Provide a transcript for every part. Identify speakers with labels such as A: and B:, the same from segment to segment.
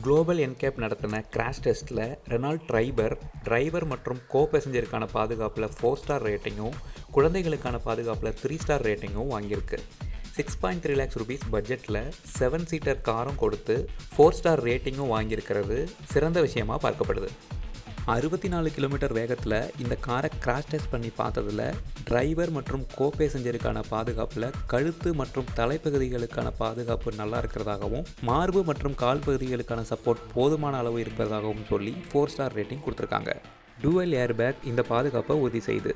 A: Global-NCAP நடத்தின crash டெஸ்ட்டில் Reynold Triber driver மற்றும் கோ பேசஞ்சருக்கான பாதுகாப்பில் 4 ஸ்டார் ரேட்டிங்கும் குழந்தைகளுக்கான பாதுகாப்பில் 3 ஸ்டார் ரேட்டிங்கும் வாங்கியிருக்கு. 6.3 lakhs rupees பட்ஜெட்டில் 7 சீட்டர் காரும் கொடுத்து 4 ஸ்டார் ரேட்டிங்கும் வாங்கியிருக்கிறது சிறந்த விஷயமாக பார்க்கப்படுது. 64 கிலோமீட்டர் வேகத்தில் இந்த காரை கிராஷ் டெஸ்ட் பண்ணி பார்த்ததில் டிரைவர் மற்றும் கோ பேசஞ்சருக்கான பாதுகாப்பில் கழுத்து மற்றும் தலைப்பகுதிகளுக்கான பாதுகாப்பு நல்லா இருக்கிறதாகவும் மார்பு மற்றும் கால் பகுதிகளுக்கான சப்போர்ட் போதுமான அளவு இருப்பதாகவும் சொல்லி 4 ஸ்டார் ரேட்டிங் கொடுத்துருக்காங்க. டூவல் ஏர்பேக் இந்த பாதுகாப்பை உறுதி செய்து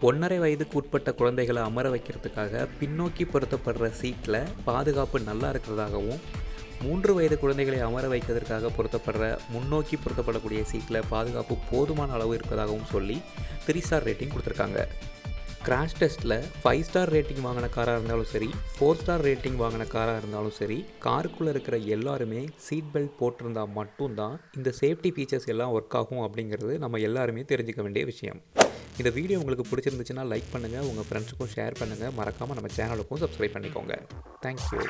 A: 1.5 வயதுக்கு உட்பட்ட குழந்தைகளை அமர வைக்கிறதுக்காக பின்னோக்கி பொருத்தப்படுற சீட்டில் பாதுகாப்பு நல்லா இருக்கிறதாகவும் 3 வயது குழந்தைகளை அமர வைப்பதற்காக பொருத்தப்படுற முன்னோக்கி பொருத்தப்படக்கூடிய சீட்டில் பாதுகாப்பு போதுமான அளவு இருப்பதாகவும் சொல்லி 3 ஸ்டார் ரேட்டிங் கொடுத்துருக்காங்க. கிராஷ் டெஸ்ட்டில் 5 ஸ்டார் ரேட்டிங் வாங்கின காராக இருந்தாலும் சரி 4 ஸ்டார் ரேட்டிங் வாங்கின காராக இருந்தாலும் சரி காருக்குள்ளே இருக்கிற எல்லாருமே சீட் பெல்ட் போட்டிருந்தால் மட்டும்தான் இந்த சேஃப்டி ஃபீச்சர்ஸ் எல்லாம் ஒர்க் ஆகும் அப்படிங்கிறது நம்ம எல்லாருமே தெரிஞ்சுக்க வேண்டிய விஷயம். இந்த வீடியோ உங்களுக்கு பிடிச்சிருந்துச்சுன்னா லைக் பண்ணுங்கள், உங்கள் ஃப்ரெண்ட்ஸுக்கும் ஷேர் பண்ணுங்கள், மறக்காமல் நம்ம சேனலுக்கும் சப்ஸ்கிரைப் பண்ணிக்கோங்க. தேங்க்யூ.